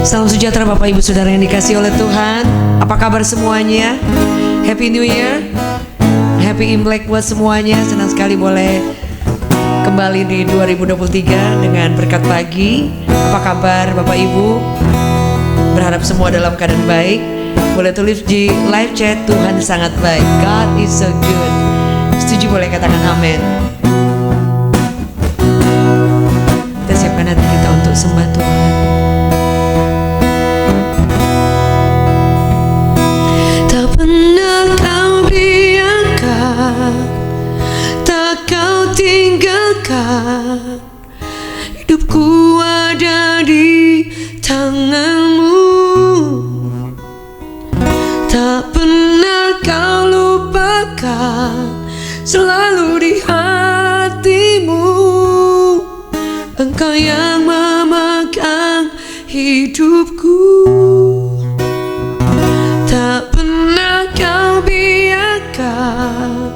Salam sejahtera Bapak Ibu Saudara yang dikasihi oleh Tuhan. Apa kabar semuanya? Happy New Year, Happy Imlek buat semuanya. Senang sekali boleh kembali di 2023 dengan berkat pagi. Apa kabar Bapak Ibu? Berharap semua dalam keadaan baik. Boleh tulis di live chat, Tuhan sangat baik. God is so good. Setuju boleh katakan amin. Kita siapkan hati kita untuk sembah Tuhan. Tak pernah kau biarkan, tak kau tinggalkan, hidupku ada di tanganmu. Tak pernah kau lupakan, selalu di hatimu. Engkau yang memegang hidupku. Tak pernah kau biarkan,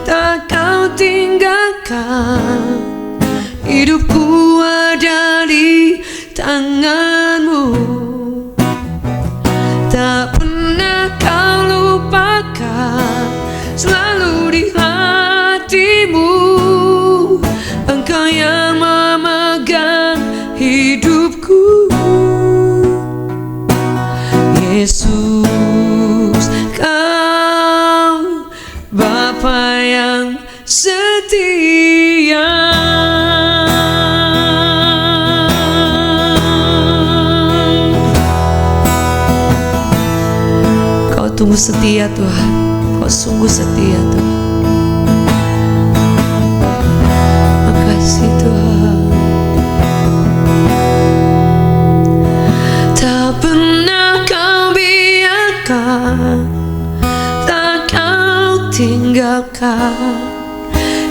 tak kau tinggalkan, hidupku ada di tanganmu. Tak pernah kau lupakan, selalu di hatimu. Engkau yang memegang hidupku. Yesus, Kau Bapa yang setia. Kau tunggu setia Tuhan, Kau sungguh setia Tuhan. Makasih Tuhan. Tak pernah kau biarkan, tak kau tinggalkan,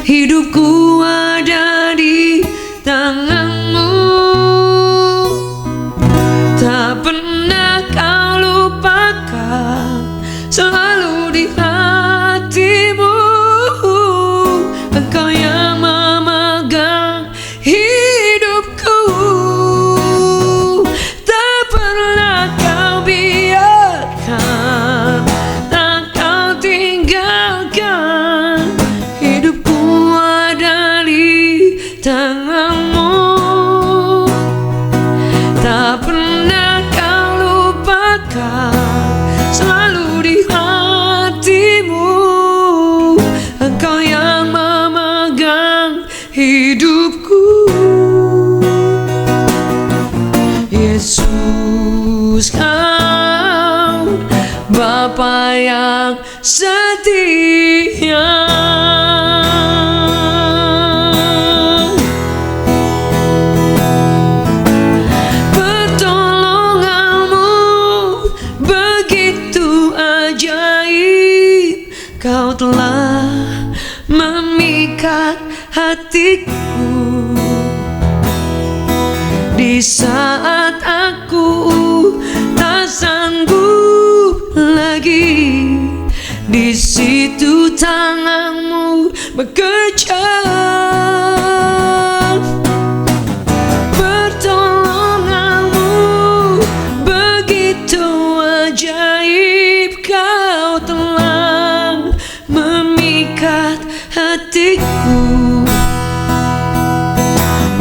hidupku ada di tanganmu. Tak pernah kau lupakan, selalu di hatimu. Engkau yang memegang hidupku. Tak pernah kau biarkan, tak kau tinggalkan, hidupku ada di tanganmu. Tak pernah kau lupakan, selalu di hatimu. Engkau yang memegang hidupku. Yesus, Kau Bapa yang setia. Pertolonganmu begitu ajaib. Kau telah memikat hatiku. Di saat aku tak sanggup lagi, di situ tanganmu bekerja. Pertolonganmu begitu ajaib. Kau telah memikat hatiku.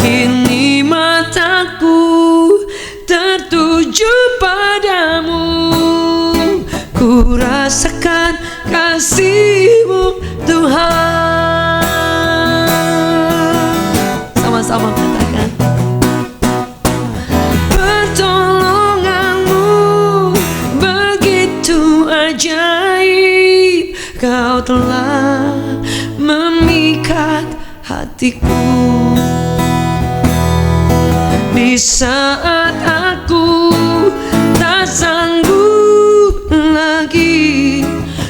Kini mataku tertuju padamu. Ku rasakan kasih-Mu Tuhan. Sama-sama katakan. Pertolonganmu begitu ajaib. Kau telah memikat hatiku. Di saat aku tak sanggup lagi,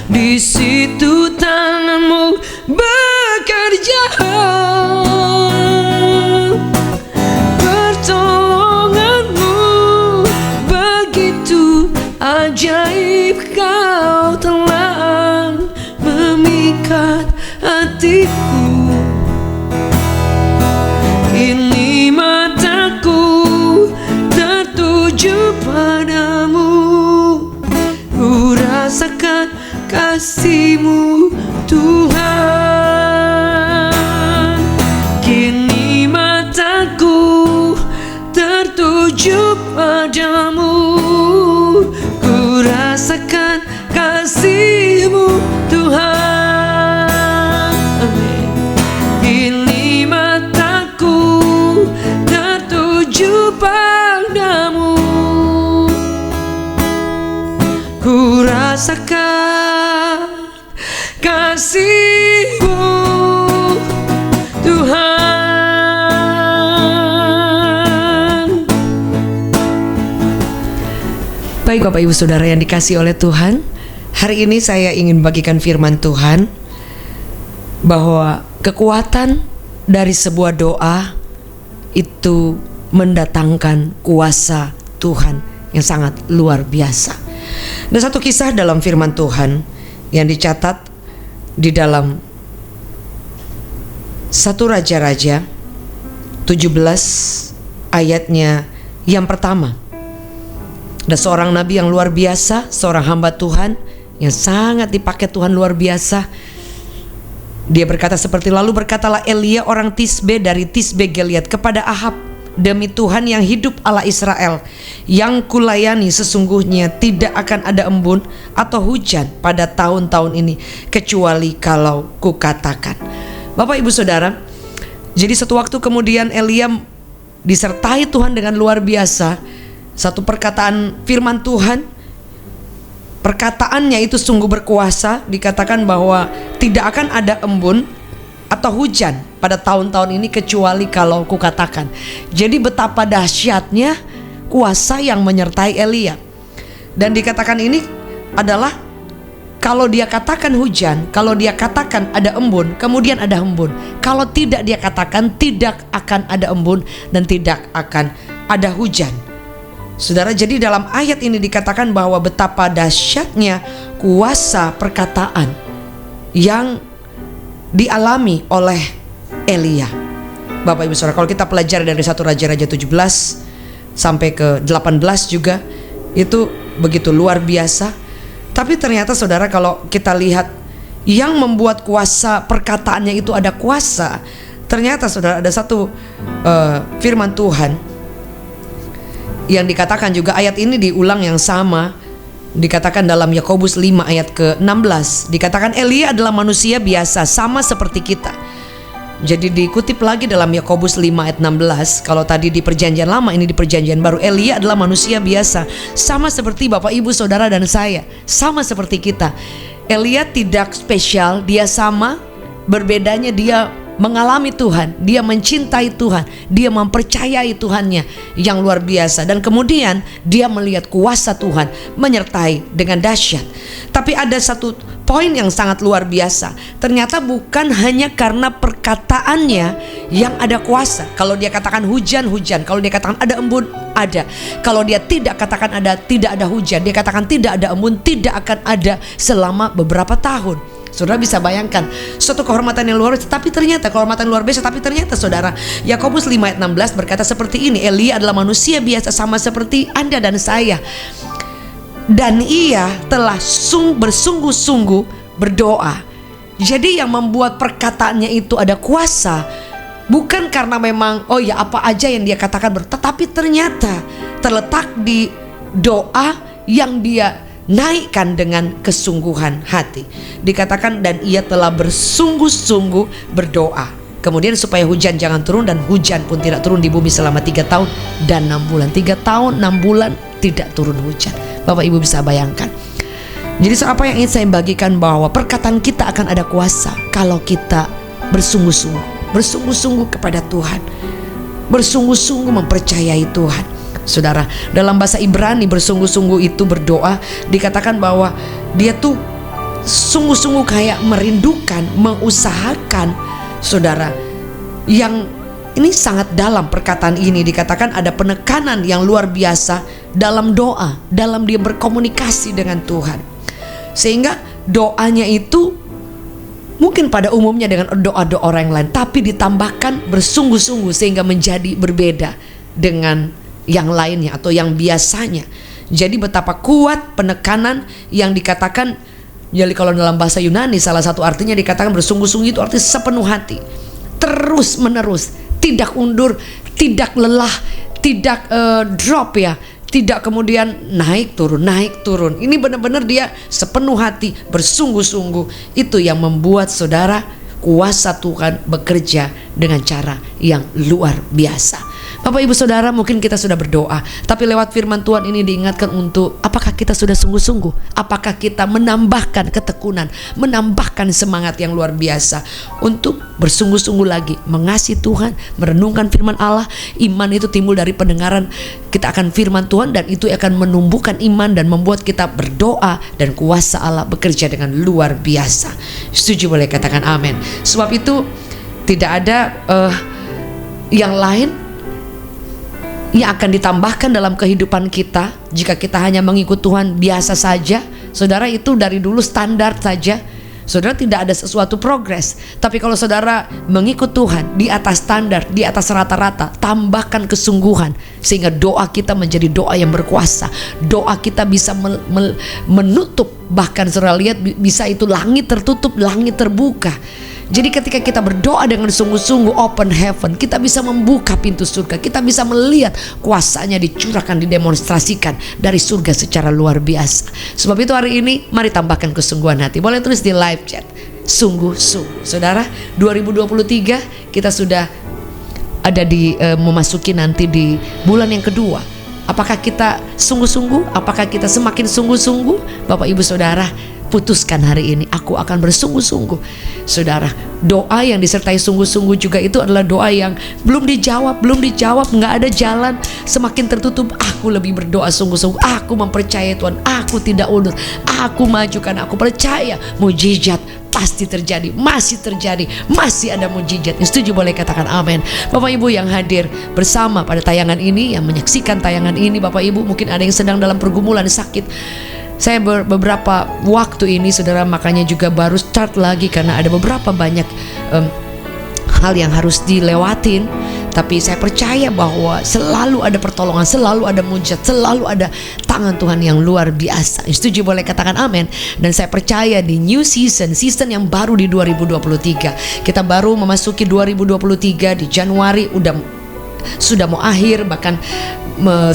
di situ tanganmu bekerja. Pertolonganmu begitu ajaib. Kau telah memikat hatiku. Kini mataku tertuju rasakan kasih-Mu Tuhan. Baik Bapak Ibu Saudara yang dikasihi oleh Tuhan, hari ini saya ingin bagikan firman Tuhan bahwa kekuatan dari sebuah doa itu mendatangkan kuasa Tuhan yang sangat luar biasa. Ada satu kisah dalam firman Tuhan yang dicatat di dalam 1 Raja-Raja 17 ayatnya yang pertama. Ada seorang nabi yang luar biasa, seorang hamba Tuhan yang sangat dipakai Tuhan luar biasa. Dia berkata seperti, lalu berkatalah Elia orang Tisbe dari Tisbe Gilead kepada Ahab, demi Tuhan yang hidup Allah Israel, yang kulayani sesungguhnya tidak akan ada embun atau hujan pada tahun-tahun ini, kecuali kalau kukatakan. Bapak Ibu Saudara, jadi satu waktu kemudian Elia disertai Tuhan dengan luar biasa. Satu perkataan firman Tuhan, perkataannya itu sungguh berkuasa. Dikatakan bahwa tidak akan ada embun atau hujan pada tahun-tahun ini kecuali kalau kukatakan. Jadi betapa dahsyatnya kuasa yang menyertai Elia. Dan dikatakan ini adalah kalau dia katakan hujan, kalau dia katakan ada embun, kemudian ada embun. Kalau tidak dia katakan, tidak akan ada embun dan tidak akan ada hujan. Saudara, jadi dalam ayat ini dikatakan bahwa betapa dahsyatnya kuasa perkataan yang dialami oleh Elia. Bapak Ibu Saudara, kalau kita pelajari dari 1 Raja-Raja 17 sampai ke 18 juga, itu begitu luar biasa. Tapi ternyata Saudara, kalau kita lihat yang membuat kuasa perkataannya itu ada kuasa, ternyata Saudara ada satu firman Tuhan yang dikatakan juga, ayat ini diulang yang sama, dikatakan dalam Yakobus 5 ayat ke-16. Dikatakan Elia adalah manusia biasa sama seperti kita. Jadi dikutip lagi dalam Yakobus 5 ayat 16. Kalau tadi di perjanjian lama, ini di perjanjian baru. Elia adalah manusia biasa sama seperti Bapak Ibu Saudara dan saya, sama seperti kita. Elia tidak spesial, dia sama. Berbedanya dia mengalami Tuhan, dia mencintai Tuhan, dia mempercayai Tuhannya yang luar biasa. Dan kemudian dia melihat kuasa Tuhan menyertai dengan dahsyat. Tapi ada satu poin yang sangat luar biasa. Ternyata bukan hanya karena perkataannya yang ada kuasa. Kalau dia katakan hujan, hujan. Kalau dia katakan ada embun, ada. Kalau dia tidak katakan ada, tidak ada hujan. Dia katakan tidak ada embun, tidak akan ada selama beberapa tahun. Saudara bisa bayangkan suatu kehormatan yang luar biasa, tapi ternyata kehormatan luar biasa, tapi ternyata Saudara, Yakobus 5 ayat 16 berkata seperti ini, Elia adalah manusia biasa sama seperti Anda dan saya, dan ia telah bersungguh-sungguh berdoa. Jadi yang membuat perkataannya itu ada kuasa bukan karena memang oh ya apa aja yang dia katakan, tetapi ternyata terletak di doa yang dia naikkan dengan kesungguhan hati. Dikatakan dan ia telah bersungguh-sungguh berdoa. Kemudian supaya hujan jangan turun, dan hujan pun tidak turun di bumi selama 3 tahun dan 6 bulan. 3 tahun 6 bulan tidak turun hujan. Bapak Ibu bisa bayangkan. Jadi apa yang ingin saya bagikan, bahwa perkataan kita akan ada kuasa kalau kita bersungguh-sungguh, bersungguh-sungguh kepada Tuhan, bersungguh-sungguh mempercayai Tuhan. Saudara, dalam bahasa Ibrani bersungguh-sungguh itu berdoa, dikatakan bahwa dia tuh sungguh-sungguh kayak merindukan, mengusahakan. Saudara, yang ini sangat dalam perkataan ini, dikatakan ada penekanan yang luar biasa dalam doa, dalam dia berkomunikasi dengan Tuhan. Sehingga doanya itu mungkin pada umumnya dengan doa-doa orang lain, tapi ditambahkan bersungguh-sungguh sehingga menjadi berbeda dengan yang lainnya atau yang biasanya. Jadi betapa kuat penekanan yang dikatakan. Jadi kalau dalam bahasa Yunani salah satu artinya dikatakan bersungguh-sungguh itu artinya sepenuh hati, terus menerus, tidak undur, tidak lelah, tidak drop ya, tidak kemudian naik turun. Ini benar-benar dia sepenuh hati, bersungguh-sungguh. Itu yang membuat Saudara kuasa Tuhan bekerja dengan cara yang luar biasa. Bapak Ibu Saudara, mungkin kita sudah berdoa, tapi lewat firman Tuhan ini diingatkan untuk apakah kita sudah sungguh-sungguh? Apakah kita menambahkan ketekunan, menambahkan semangat yang luar biasa untuk bersungguh-sungguh lagi mengasihi Tuhan, merenungkan firman Allah. Iman itu timbul dari pendengaran kita akan firman Tuhan, dan itu akan menumbuhkan iman dan membuat kita berdoa, dan kuasa Allah bekerja dengan luar biasa. Setuju, boleh katakan amin. Sebab itu tidak ada yang lain yang akan ditambahkan dalam kehidupan kita jika kita hanya mengikut Tuhan biasa saja. Saudara, itu dari dulu standar saja. Saudara, tidak ada sesuatu progres. Tapi kalau saudara mengikut Tuhan di atas standar, di atas rata-rata, tambahkan kesungguhan, sehingga doa kita menjadi doa yang berkuasa. Doa kita bisa menutup, bahkan saudara lihat bisa itu langit tertutup, langit terbuka. Jadi ketika kita berdoa dengan sungguh-sungguh, open heaven, kita bisa membuka pintu surga. Kita bisa melihat kuasanya dicurahkan, didemonstrasikan dari surga secara luar biasa. Sebab itu hari ini mari tambahkan kesungguhan hati. Boleh tulis di live chat, sungguh-sungguh. Saudara, 2023 kita sudah ada di memasuki nanti di bulan yang kedua. Apakah kita sungguh-sungguh? Apakah kita semakin sungguh-sungguh? Bapak Ibu Saudara, putuskan hari ini, aku akan bersungguh-sungguh. Saudara, doa yang disertai sungguh-sungguh juga itu adalah doa yang belum dijawab, nggak ada jalan, semakin tertutup. Aku lebih berdoa sungguh-sungguh. Aku mempercayai Tuhan, aku tidak undur, aku maju karena aku percaya mujizat pasti terjadi, masih terjadi, masih ada mujizat. Setuju, boleh katakan amin. Bapak Ibu yang hadir bersama pada tayangan ini, yang menyaksikan tayangan ini, Bapak Ibu mungkin ada yang sedang dalam pergumulan sakit. Saya beberapa waktu ini saudara, makanya juga baru start lagi karena ada beberapa banyak hal yang harus dilewatin. Tapi saya percaya bahwa selalu ada pertolongan, selalu ada mujizat, selalu ada tangan Tuhan yang luar biasa. Setuju, boleh katakan amin. Dan saya percaya di new season yang baru di 2023. Kita baru memasuki 2023 di Januari, sudah mau akhir, bahkan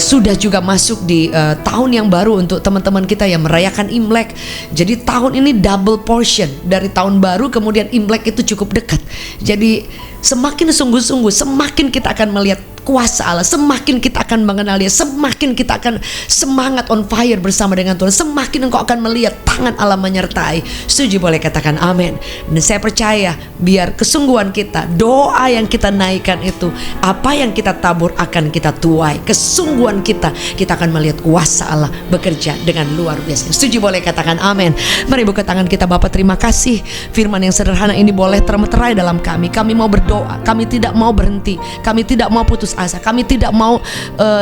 sudah juga masuk di tahun yang baru untuk teman-teman kita yang merayakan Imlek. Jadi tahun ini double portion, dari tahun baru kemudian Imlek itu cukup dekat. Jadi semakin sungguh-sungguh, semakin kita akan melihat kuasa Allah, semakin kita akan mengenal Dia, semakin kita akan semangat on fire bersama dengan Tuhan, semakin engkau akan melihat tangan Allah menyertai. Setuju, boleh katakan amin. Dan saya percaya biar kesungguhan kita, doa yang kita naikkan itu, apa yang kita tabur akan kita tuai. Kesungguhan kita akan melihat kuasa Allah bekerja dengan luar biasa. Setuju, boleh katakan amin. Mari buka tangan kita. Bapa, terima kasih firman yang sederhana ini boleh termeterai dalam kami. Kami mau berdoa, kami tidak mau berhenti, kami tidak mau putus asa, kami tidak mau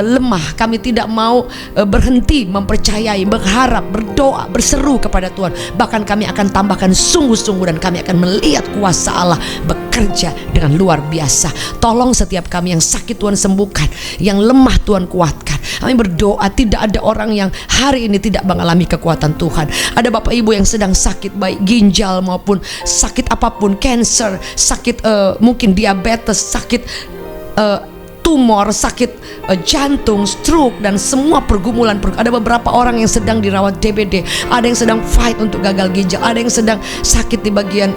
lemah, kami tidak mau berhenti mempercayai, berharap, berdoa, berseru kepada Tuhan. Bahkan kami akan tambahkan sungguh-sungguh, dan kami akan melihat kuasa Allah bekerja dengan luar biasa. Tolong setiap kami yang sakit Tuhan sembuhkan, yang lemah Tuhan kuatkan. Kami berdoa tidak ada orang yang hari ini tidak mengalami kekuatan Tuhan. Ada Bapak Ibu yang sedang sakit, baik ginjal maupun sakit apapun, cancer, sakit mungkin diabetes, sakit tumor, sakit jantung, stroke, dan semua pergumulan. Ada beberapa orang yang sedang dirawat DBD, ada yang sedang fight untuk gagal ginjal, ada yang sedang sakit di bagian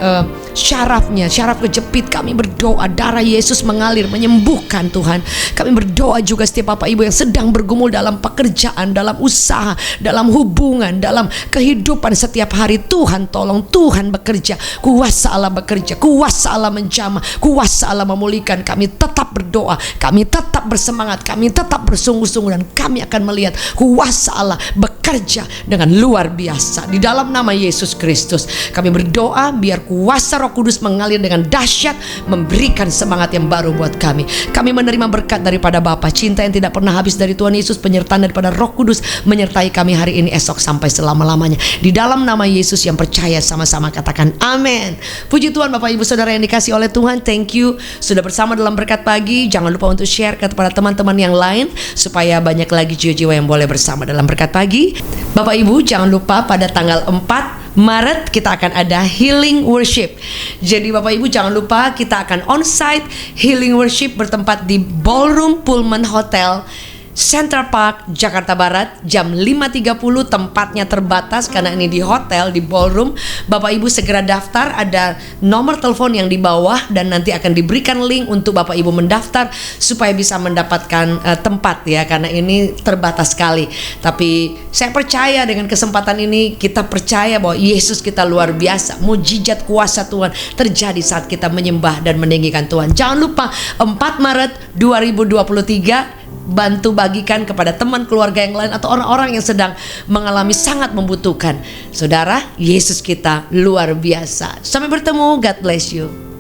syarafnya, syaraf kejepit. Kami berdoa darah Yesus mengalir menyembuhkan Tuhan. Kami berdoa juga setiap Bapak Ibu yang sedang bergumul dalam pekerjaan, dalam usaha, dalam hubungan, dalam kehidupan setiap hari. Tuhan tolong, Tuhan bekerja, kuasa Allah bekerja, kuasa Allah menjamah, kuasa Allah memulihkan. Kami tetap berdoa, kami tetap bersemangat, kami tetap bersungguh-sungguh, dan kami akan melihat kuasa Allah bekerja dengan luar biasa. Di dalam nama Yesus Kristus kami berdoa biar kuasa Roh Kudus mengalir dengan dahsyat, memberikan semangat yang baru buat kami. Kami menerima berkat daripada Bapa, cinta yang tidak pernah habis dari Tuhan Yesus, penyertaan daripada Roh Kudus menyertai kami hari ini, esok, sampai selama-lamanya. Di dalam nama Yesus yang percaya sama-sama katakan amin. Puji Tuhan. Bapak Ibu Saudara yang dikasih oleh Tuhan, thank you sudah bersama dalam berkat pagi. Jangan lupa untuk share kepada teman-teman yang lain supaya banyak lagi jiwa-jiwa yang boleh bersama dalam berkat pagi. Bapak Ibu jangan lupa pada tanggal 4 Maret kita akan ada healing worship. Jadi Bapak Ibu jangan lupa kita akan on-site healing worship bertempat di Ballroom Pullman Hotel Central Park, Jakarta Barat, jam 5.30. Tempatnya terbatas karena ini di hotel, di ballroom. Bapak Ibu segera daftar, ada nomor telepon yang di bawah dan nanti akan diberikan link untuk Bapak Ibu mendaftar supaya bisa mendapatkan tempat ya, karena ini terbatas sekali. Tapi saya percaya dengan kesempatan ini, kita percaya bahwa Yesus kita luar biasa. Mujizat kuasa Tuhan terjadi saat kita menyembah dan meninggikan Tuhan. Jangan lupa 4 Maret 2023, bantu bagikan kepada teman keluarga yang lain atau orang-orang yang sedang mengalami sangat membutuhkan. Saudara, Yesus kita luar biasa. Sampai bertemu, God bless you.